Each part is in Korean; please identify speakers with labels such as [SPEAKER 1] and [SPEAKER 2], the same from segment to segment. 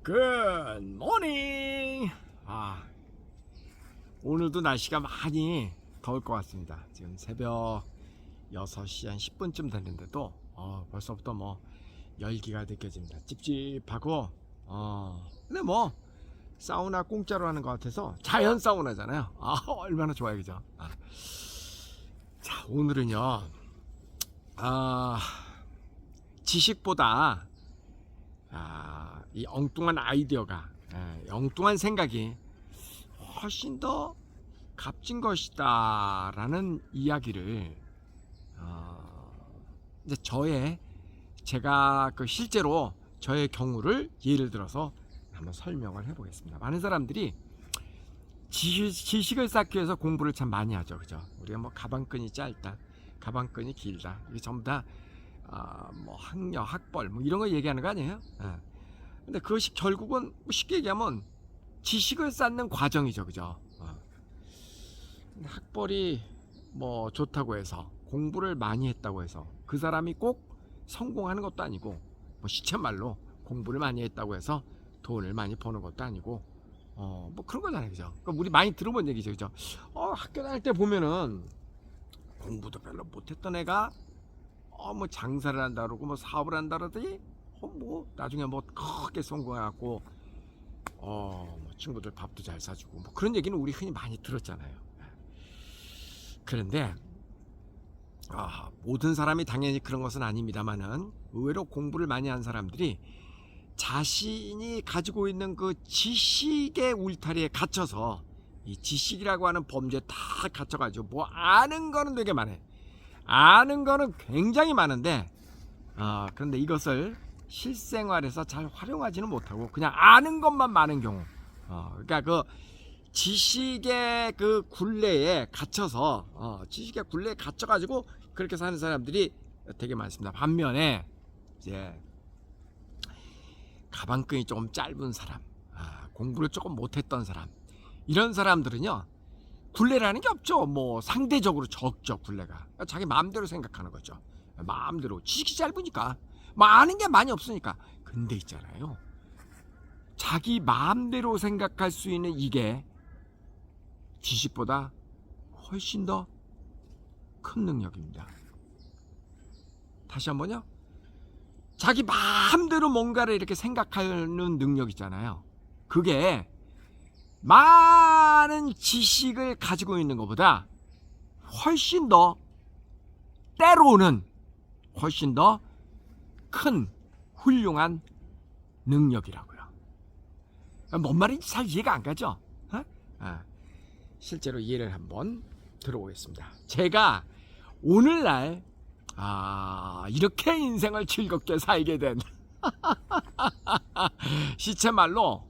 [SPEAKER 1] Good morning. 오늘도 날씨가 많이 더울 것 같습니다. 지금 새벽 6시 한 10분쯤 됐는데도 벌써부터 뭐 열기가 느껴집니다. 찝찝하고 근데 뭐 사우나 공짜로 하는 것 같아서 자연 사우나잖아요. 얼마나 좋아요, 그죠? 자, 오늘은요 지식보다 이 엉뚱한 아이디어가, 엉뚱한 생각이 훨씬 더 값진 것이다 라는 이야기를 이제 제가 실제로 저의 경우를 예를 들어서 한번 설명을 해 보겠습니다. 많은 사람들이 지식을 쌓기 위해서 공부를 참 많이 하죠, 그죠? 우리가 뭐 가방끈이 짧다, 가방끈이 길다, 이게 전부 다 뭐 학력, 학벌 뭐 이런 거 얘기하는 거 아니에요? 근데 그것이 결국은 쉽게 얘기하면 지식을 쌓는 과정이죠, 그죠? 근데 학벌이 뭐 좋다고 해서, 공부를 많이 했다고 해서 그 사람이 꼭 성공하는 것도 아니고, 뭐 시쳇말로 공부를 많이 했다고 해서 돈을 많이 버는 것도 아니고, 뭐 그런 거잖아요, 그죠? 그러니까 우리 많이 들어본 얘기죠, 그죠? 학교 다닐 때 보면은 공부도 별로 못했던 애가 뭐 장사를 한다 그러고 뭐 사업을 한다 그러더니 뭐 나중에 뭐 크게 성공해갖고 뭐 친구들 밥도 잘 사주고 뭐 그런 얘기는 우리 흔히 많이 들었잖아요. 그런데 모든 사람이 당연히 그런 것은 아닙니다만은, 의외로 공부를 많이 한 사람들이 자신이 가지고 있는 그 지식의 울타리에 갇혀서, 이 지식이라고 하는 범죄에 다 갇혀가지고 뭐 아는 거는 되게 많아요. 아는 거는 굉장히 많은데 그런데 이것을 실생활에서 잘 활용하지는 못하고 그냥 아는 것만 많은 경우, 그러니까 그 지식의 그 굴레에 갇혀서 지식의 굴레에 갇혀가지고 그렇게 사는 사람들이 되게 많습니다. 반면에 이제 가방끈이 조금 짧은 사람, 공부를 조금 못했던 사람, 이런 사람들은요 굴레라는 게 없죠. 뭐 상대적으로 적죠, 굴레가. 그러니까 자기 마음대로 생각하는 거죠. 마음대로. 지식이 짧으니까, 뭐 아는 게 많이 없으니까. 근데 있잖아요, 자기 마음대로 생각할 수 있는 이게 지식보다 훨씬 더 큰 능력입니다. 다시 한번요. 자기 마음대로 뭔가를 이렇게 생각하는 능력 있잖아요. 그게 많은 지식을 가지고 있는 것보다 훨씬 더, 때로는 훨씬 더 큰 훌륭한 능력이라고요. 뭔 말인지 잘 이해가 안 가죠? 실제로 이해를 한번 들어보겠습니다. 제가 오늘날 이렇게 인생을 즐겁게 살게 된 시체말로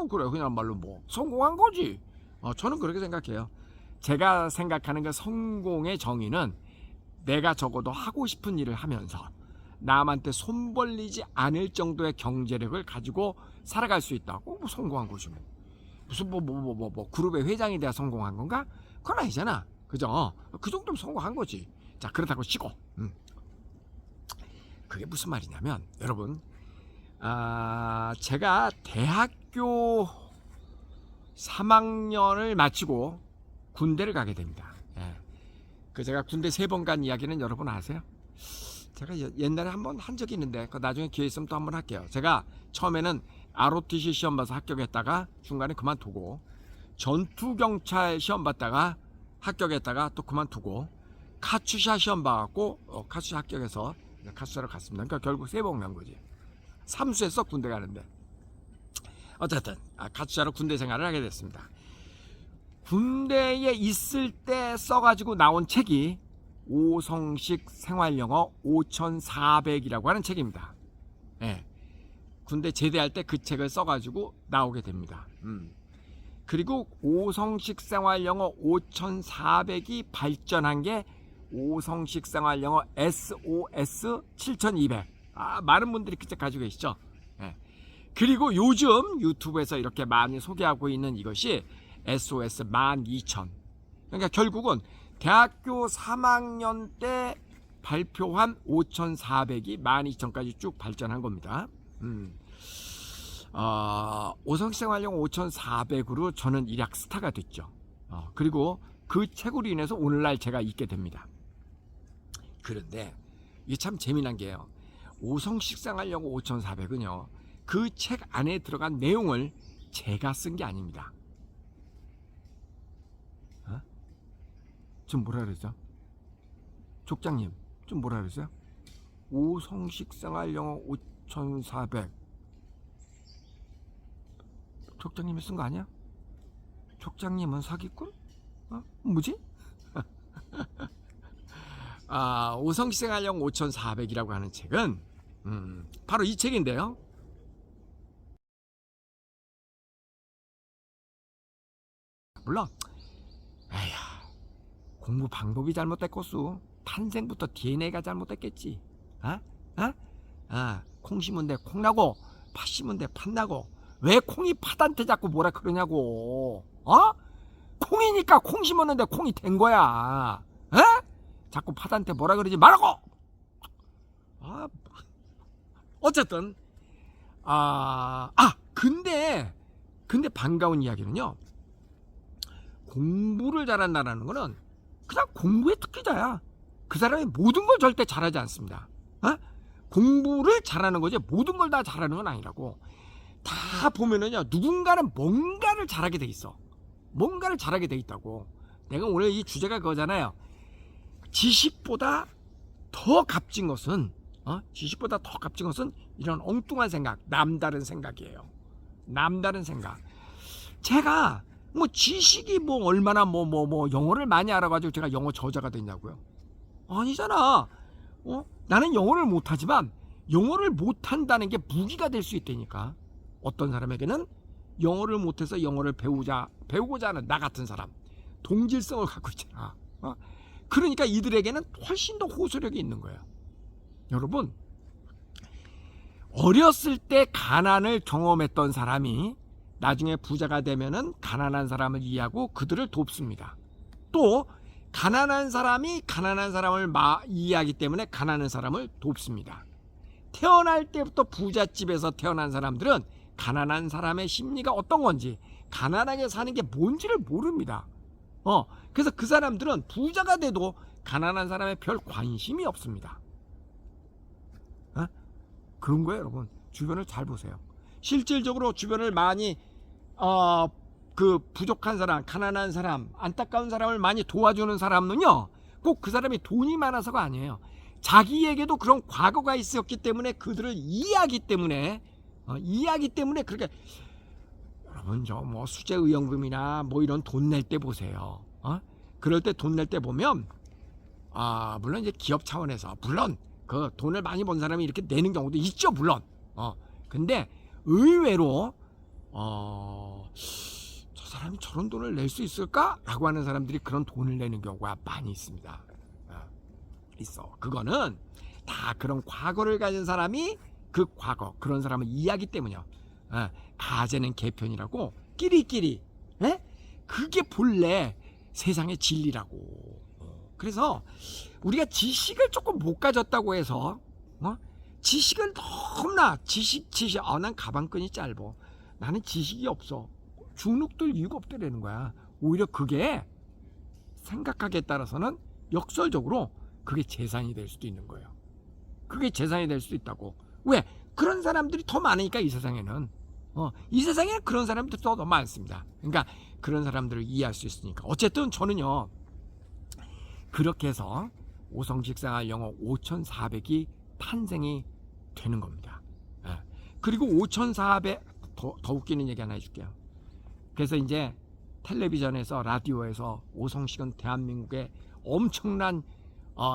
[SPEAKER 1] 그래, 그냥 말로 뭐 성공한 거지. 저는 그렇게 생각해요. 제가 생각하는 그 성공의 정의는, 내가 적어도 하고 싶은 일을 하면서 남한테 손 벌리지 않을 정도의 경제력을 가지고 살아갈 수 있다고, 뭐 성공한 거지. 뭐 무슨 뭐 그룹의 회장이 돼야 성공한 건가? 그건 아니잖아, 그죠? 그 정도면 성공한 거지. 자, 그렇다고 치고 그게 무슨 말이냐면, 여러분, 제가 대학교 3학년을 마치고 군대를 가게 됩니다. 제가 군대 3번 간 이야기는 여러분 아세요? 제가 옛날에 한번 한 적이 있는데 나중에 기회 있으면 또 한번 할게요. 제가 처음에는 ROTC 시험 봐서 합격했다가 중간에 그만두고, 전투경찰 시험 봤다가 합격했다가 또 그만두고, 카츄샤 시험 봐갖고 카츄샤 합격해서 카츄샤로 갔습니다. 그러니까 결국 3번 간 거지. 삼수했어, 군대 가는데. 어쨌든 카츄샤로 군대 생활을 하게 됐습니다. 군대에 있을 때 써가지고 나온 책이 오성식 생활영어 5400이라고 하는 책입니다. 군대 제대할 때 그 책을 써가지고 나오게 됩니다. 그리고 오성식 생활영어 5400이 발전한 게 오성식 생활영어 SOS 7200. 많은 분들이 그 책 가지고 계시죠. 그리고 요즘 유튜브에서 이렇게 많이 소개하고 있는 이것이 SOS 12000. 그러니까 결국은 대학교 3학년 때 발표한 5400이 12000까지 쭉 발전한 겁니다. 오성생활용 5,400으로 저는 일약 스타가 됐죠. 그리고 그 책으로 인해서 오늘날 제가 있게 됩니다. 그런데 이게 참 재미난 게요. 오성식생활용 5,400은요. 그 책 안에 들어간 내용을 제가 쓴 게 아닙니다. 좀 뭐라 그랬죠? 족장님, 좀 뭐라 그랬어요? 오성식생활 영어 5,400 족장님이 쓴 거 아니야? 족장님은 사기꾼? 뭐지? 오성식생활 영어 5,400이라고 하는 책은 바로 이 책인데요. 물론 에휴, 공부 방법이 잘못됐겠수. 탄생부터 DNA가 잘못됐겠지. 콩 심은 데 콩나고 팥 심은 데 팥나고 왜 콩이 팥한테 자꾸 뭐라 그러냐고. 콩이니까 콩 심었는데 콩이 된 거야. 자꾸 팥한테 뭐라 그러지 말라고. 어쨌든 근데 반가운 이야기는요. 공부를 잘한다는 거는 그냥 공부의 특기자야. 그 사람이 모든 걸 절대 잘하지 않습니다. 공부를 잘하는 거지 모든 걸 다 잘하는 건 아니라고. 다 보면은요, 누군가는 뭔가를 잘하게 돼 있어. 뭔가를 잘하게 돼 있다고. 내가 오늘 이 주제가 그거잖아요. 지식보다 더 값진 것은 이런 엉뚱한 생각, 남다른 생각이에요. 남다른 생각. 제가 지식이 얼마나 영어를 많이 알아가지고 제가 영어 저자가 됐냐고요? 아니잖아. 나는 영어를 못하지만 영어를 못한다는 게 무기가 될 수 있다니까. 어떤 사람에게는 영어를 못해서 영어를 배우고자 하는 나 같은 사람, 동질성을 갖고 있잖아. 그러니까 이들에게는 훨씬 더 호소력이 있는 거예요. 여러분, 어렸을 때 가난을 경험했던 사람이 나중에 부자가 되면은 가난한 사람을 이해하고 그들을 돕습니다. 또 가난한 사람이 가난한 사람을 이해하기 때문에 가난한 사람을 돕습니다. 태어날 때부터 부잣집에서 태어난 사람들은 가난한 사람의 심리가 어떤 건지, 가난하게 사는 게 뭔지를 모릅니다. 그래서 그 사람들은 부자가 돼도 가난한 사람에 별 관심이 없습니다. 그런 거예요, 여러분. 주변을 잘 보세요. 실질적으로 주변을 많이 그 부족한 사람, 가난한 사람, 안타까운 사람을 많이 도와주는 사람은요, 꼭 그 사람이 돈이 많아서가 아니에요. 자기에게도 그런 과거가 있었기 때문에 그들을 이해하기 때문에 그렇게. 여러분, 저 수재의연금이나 이런 돈 낼 때 보세요. 그럴 때 돈 낼 때 보면 물론 이제 기업 차원에서 물론 그 돈을 많이 번 사람이 이렇게 내는 경우도 있죠, 물론. 근데 의외로 저 사람이 저런 돈을 낼 수 있을까? 라고 하는 사람들이 그런 돈을 내는 경우가 많이 있습니다. 있어. 그거는 다 그런 과거를 가진 사람이 그 과거, 그런 사람을 이해하기 때문이요. 가재는 개편이라고 끼리끼리. 그게 본래 세상의 진리라고. 그래서 우리가 지식을 조금 못 가졌다고 해서 지식은 너무나 난 가방끈이 짧어, 나는 지식이 없어, 주눅들 이유가 없다라는 거야. 오히려 그게 생각하기에 따라서는 역설적으로 그게 재산이 될 수도 있는 거예요. 그게 재산이 될 수도 있다고. 왜? 그런 사람들이 더 많으니까. 이 세상에는 그런 사람들이 더 많습니다. 그러니까 그런 사람들을 이해할 수 있으니까. 어쨌든 저는요, 그렇게 해서 오성식생활 영어 5,400이 탄생이 되는 겁니다. 그리고 5,400 더 웃기는 얘기 하나 해줄게요. 그래서 이제 텔레비전에서, 라디오에서 오성식은 대한민국의 엄청난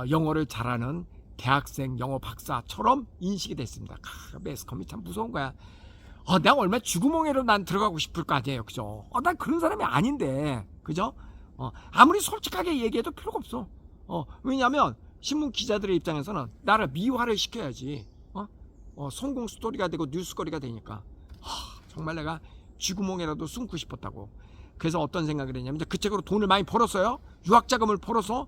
[SPEAKER 1] 영어를 잘하는 대학생 영어 박사처럼 인식이 됐습니다. 매스컴이 참 무서운 거야. 내가 얼마나 쥐구멍에로 난 들어가고 싶을 거 아니에요, 그죠? 난 그런 사람이 아닌데, 그죠? 아무리 솔직하게 얘기해도 필요가 없어. 왜냐하면 신문 기자들의 입장에서는 나를 미화를 시켜야지 성공 스토리가 되고 뉴스거리가 되니까. 정말 내가 쥐구멍에라도 숨고 싶었다고. 그래서 어떤 생각을 했냐면, 그 책으로 돈을 많이 벌었어요. 유학자금을 벌어서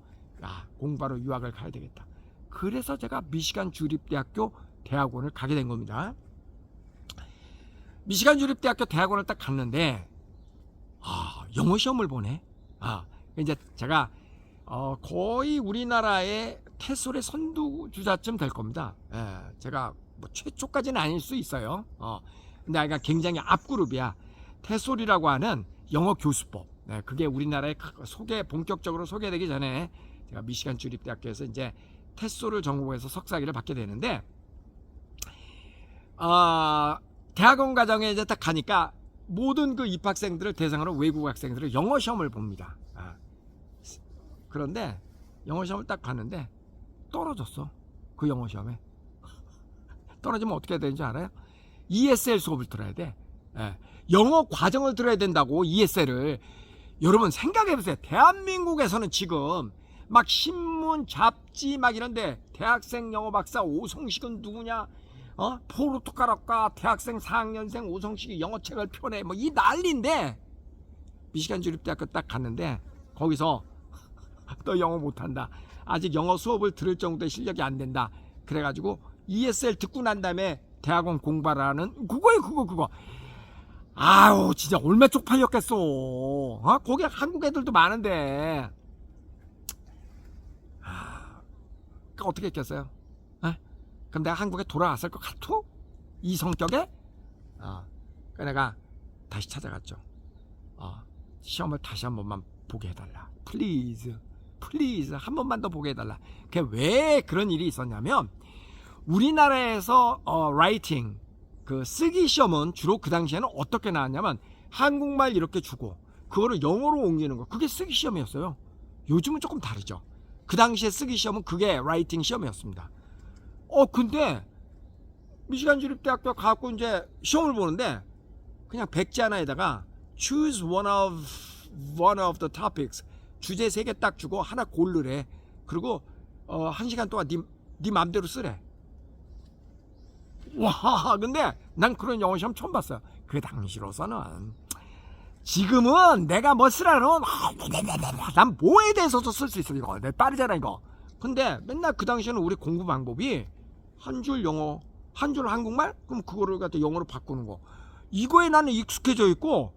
[SPEAKER 1] 공부하러 유학을 가야 되겠다. 그래서 제가 미시간 주립대학교 대학원을 가게 된 겁니다. 미시간 주립대학교 대학원을 딱 갔는데 영어 시험을 보네. 이제 제가 거의 우리나라의 테솔의 선두주자쯤 될 겁니다. 제가 뭐 최초까지는 아닐 수 있어요. 근데 아이가 굉장히 앞그룹이야. 테솔이라고 하는 영어 교수법. 그게 우리나라에 본격적으로 소개되기 전에 제가 미시간 주립대학교에서 이제 테솔을 전공해서 석사학위를 받게 되는데, 대학원 과정에 이제 딱 가니까 모든 그 입학생들을 대상으로 외국 학생들을 영어 시험을 봅니다. 그런데 영어 시험을 딱 봤는데 떨어졌어. 그 영어 시험에. 떨어지면 어떻게 해야 되는지 알아요? ESL 수업을 들어야 돼. 영어 과정을 들어야 된다고, ESL을. 여러분 생각해보세요. 대한민국에서는 지금 막 신문, 잡지 막 이런데 대학생 영어 박사 오성식은 누구냐? 포르투갈어과 대학생 4학년생 오성식이 영어책을 펴내. 뭐 이 난리인데, 미시간 주립대학교 딱 갔는데 거기서 너 영어 못한다. 아직 영어 수업을 들을 정도의 실력이 안 된다. 그래가지고 ESL 듣고 난 다음에 대학원 공부하라는 그거예요. 그거. 아우 진짜 얼마 쪽팔렸겠어. 거기 한국 애들도 많은데. 그러니까 어떻게 했겠어요? 그럼 내가 한국에 돌아왔을 것 같아? 이 성격에? 그러니까 내가 다시 찾아갔죠. 시험을 다시 한 번만 보게 해달라. 플리즈 한 번만 더 보게 해달라. 그게 왜 그런 일이 있었냐면, 우리나라에서 라이팅 그 쓰기 시험은 주로 그 당시에는 어떻게 나왔냐면, 한국말 이렇게 주고 그거를 영어로 옮기는 거, 그게 쓰기 시험이었어요. 요즘은 조금 다르죠. 그 당시에 쓰기 시험은 그게 라이팅 시험이었습니다. 근데 미시간 주립대학교 가고 이제 시험을 보는데 그냥 백지 하나에다가 choose one of the topics, 주제 3개 딱 주고 하나 고르래. 그리고 1시간 동안 네 맘대로 쓰래. 와, 근데 난 그런 영어 시험 처음 봤어요. 그 당시로서는. 지금은 내가 뭐 쓰라는, 난 뭐에 대해서도 쓸 수 있어. 이거 내 빠르잖아 이거. 근데 맨날 그 당시에는 우리 공부 방법이 한 줄 영어, 한 줄 한국말, 그럼 그거를 갖다 영어로 바꾸는 거. 이거에 나는 익숙해져 있고,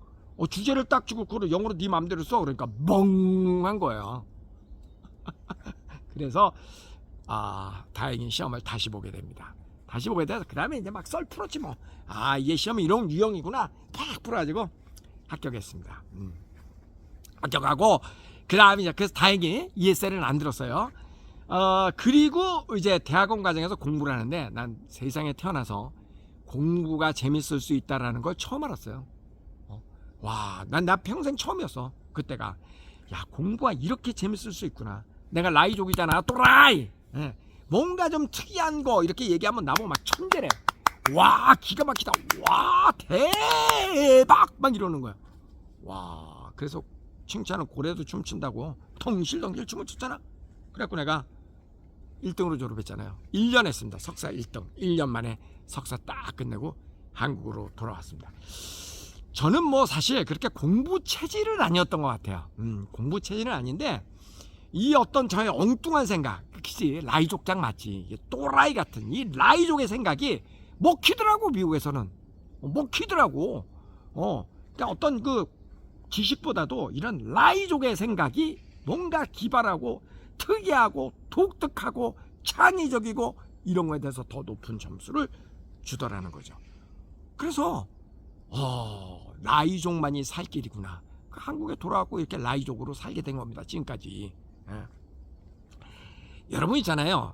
[SPEAKER 1] 주제를 딱 주고 그거를 영어로 네 맘대로 써. 그러니까 멍한 거예요. 그래서 다행히 시험을 다시 보게 됩니다. 다시 보게 돼서 그 다음에 이제 막 썰 풀었지 뭐. 이게 시험이 이런 유형이구나 팍 풀어가지고 합격했습니다. 합격하고 그 다음에 이제 그래서 다행히 ESL은 안 들었어요. 그리고 이제 대학원 과정에서 공부를 하는데, 난 세상에 태어나서 공부가 재밌을 수 있다라는 걸 처음 알았어요. 와, 나 평생 처음이었어 그때가. 야, 공부가 이렇게 재밌을 수 있구나. 내가 라이족이잖아, 또라이. 뭔가 좀 특이한 거 이렇게 얘기하면 나보고 막 천재래. 와, 기가 막히다. 와, 대박 막 이러는 거야. 와, 그래서 칭찬은 고래도 춤춘다고 덩실덩실 춤을 췄잖아. 그래갖고 내가 1등으로 졸업했잖아요. 1년 했습니다. 석사 1등. 1년 만에 석사 딱 끝내고 한국으로 돌아왔습니다. 저는 뭐 사실 그렇게 공부 체질은 아니었던 것 같아요. 공부 체질은 아닌데, 이 어떤 저의 엉뚱한 생각, 그치, 라이족장 맞지, 또라이 같은 이 라이족의 생각이 먹히더라고. 미국에서는 먹히더라고. 그러니까 어떤 그 지식보다도 이런 라이족의 생각이 뭔가 기발하고 특이하고 독특하고 창의적이고 이런 거에 대해서 더 높은 점수를 주더라는 거죠. 그래서 라이족만이 살 길이구나. 한국에 돌아왔고 이렇게 라이족으로 살게 된 겁니다. 지금까지. 여러분 있잖아요.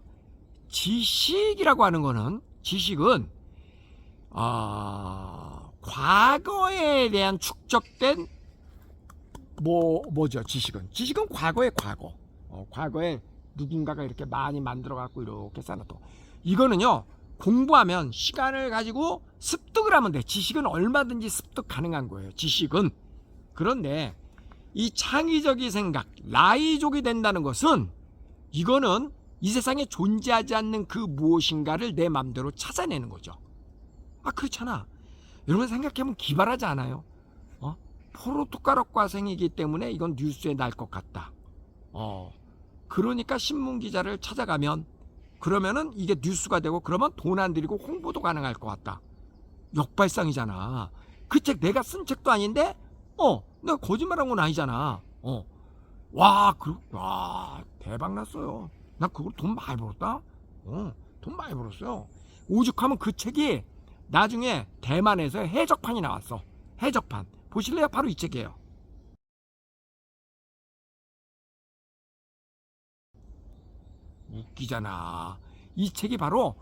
[SPEAKER 1] 지식이라고 하는 거는, 지식은 과거에 대한 축적된 뭐죠? 지식은 과거의 과거. 과거에 누군가가 이렇게 많이 만들어 갖고 이렇게 쌓아놨고, 이거는요 공부하면 시간을 가지고 습득을 하면 돼. 지식은 얼마든지 습득 가능한 거예요. 지식은. 그런데 이 창의적인 생각, 라이족이 된다는 것은, 이거는 이 세상에 존재하지 않는 그 무엇인가를 내 맘대로 찾아내는 거죠. 그렇잖아. 여러분 생각해보면 기발하지 않아요? 포르투갈어과생이기 때문에 이건 뉴스에 날 것 같다. 그러니까 신문 기자를 찾아가면, 그러면은 이게 뉴스가 되고, 그러면 돈 안 들이고 홍보도 가능할 것 같다. 역발상이잖아. 그 책 내가 쓴 책도 아닌데 내가 거짓말한 건 아니잖아. 와 대박 났어요. 나 그걸 돈 많이 벌었다. 돈 많이 벌었어요. 오죽하면 그 책이 나중에 대만에서 해적판이 나왔어. 해적판 보실래요? 바로 이 책이에요. 웃기잖아. 이 책이 바로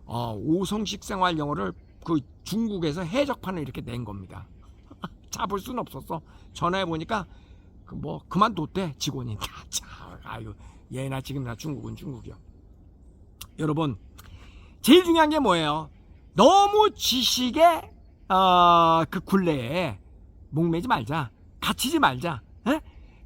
[SPEAKER 1] 오성식 생활 영어를 그 중국에서 해적판을 이렇게 낸 겁니다. 잡을 수는 없었어. 전화해 보니까 그만뒀대 직원이. 아유 얘나 지금이나 중국은 중국이요. 여러분 제일 중요한 게 뭐예요? 너무 지식의 그 굴레에 목매지 말자. 갇히지 말자. 에?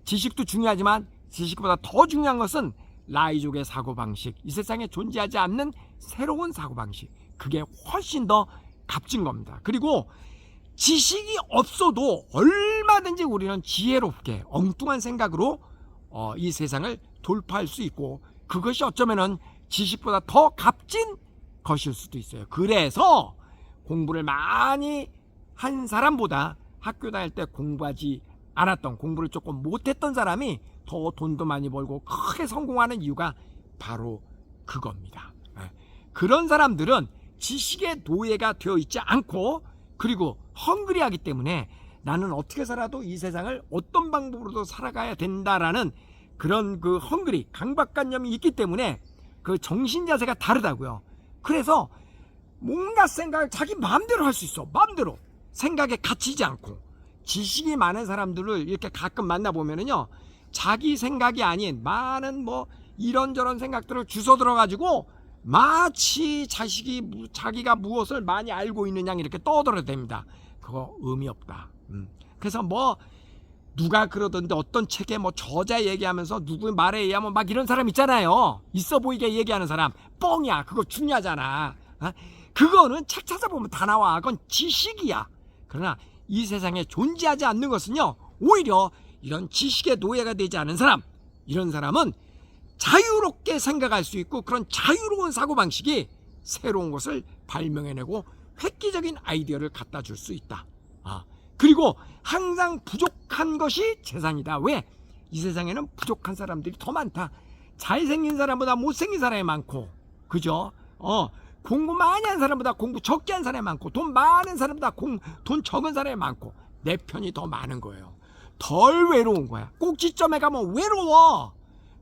[SPEAKER 1] 지식도 중요하지만 지식보다 더 중요한 것은 라이족의 사고방식, 이 세상에 존재하지 않는 새로운 사고방식, 그게 훨씬 더 값진 겁니다. 그리고 지식이 없어도 얼마든지 우리는 지혜롭게 엉뚱한 생각으로 이 세상을 돌파할 수 있고, 그것이 어쩌면은 지식보다 더 값진 것일 수도 있어요. 그래서 공부를 많이 한 사람보다 학교 다닐 때 공부하지 않았던, 공부를 조금 못했던 사람이 더 돈도 많이 벌고 크게 성공하는 이유가 바로 그겁니다. 그런 사람들은 지식의 노예가 되어 있지 않고, 그리고 헝그리하기 때문에 나는 어떻게 살아도 이 세상을 어떤 방법으로도 살아가야 된다라는 그런 그 헝그리, 강박관념이 있기 때문에 그 정신 자세가 다르다고요. 그래서 뭔가 생각을 자기 마음대로 할 수 있어. 마음대로 생각에 갇히지 않고. 지식이 많은 사람들을 이렇게 가끔 만나보면은요, 자기 생각이 아닌 많은 이런저런 생각들을 주워 들어가지고 마치 자기가 무엇을 많이 알고 있는 양 이렇게 떠들어댑니다. 그거 의미 없다. 그래서 누가 그러던데 어떤 책에 저자 얘기하면서 누구 말에 의하면 막 이런 사람 있잖아요. 있어 보이게 얘기하는 사람. 뻥이야. 그거 중요하잖아. 그거는 책 찾아보면 다 나와. 그건 지식이야. 그러나 이 세상에 존재하지 않는 것은요, 오히려 이런 지식의 노예가 되지 않은 사람, 이런 사람은 자유롭게 생각할 수 있고, 그런 자유로운 사고방식이 새로운 것을 발명해내고 획기적인 아이디어를 갖다 줄 수 있다. 그리고 항상 부족한 것이 재산이다. 왜? 이 세상에는 부족한 사람들이 더 많다. 잘생긴 사람보다 못생긴 사람이 많고, 그죠? 공부 많이 한 사람보다 공부 적게 한 사람이 많고, 돈 많은 사람보다 돈 적은 사람이 많고, 내 편이 더 많은 거예요. 덜 외로운 거야. 꼭지점에 가면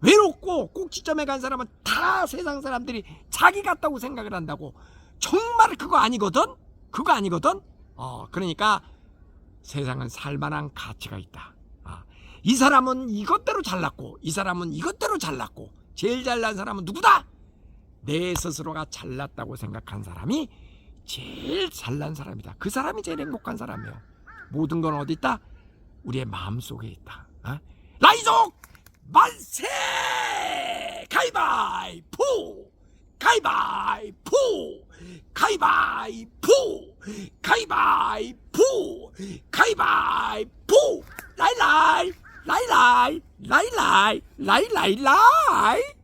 [SPEAKER 1] 외롭고 꼭지점에 간 사람은 다 세상 사람들이 자기 같다고 생각을 한다고. 정말 그거 아니거든. 그러니까 세상은 살만한 가치가 있다. 이 사람은 이것대로 잘났고, 이 사람은 이것대로 잘났고, 제일 잘난 사람은 누구다? 내 스스로가 잘났다고 생각한 사람이 제일 잘난 사람이다. 그 사람이 제일 행복한 사람이에요. 모든 건 어디 있다? 우리의 마음속에 있다. 라이족 만세! 가위바위보! 가위바위보! 가위바위보! 가위바위보! 가위바위보! 라이라이! 라이라이! 라이라이! 라이라이! 라이!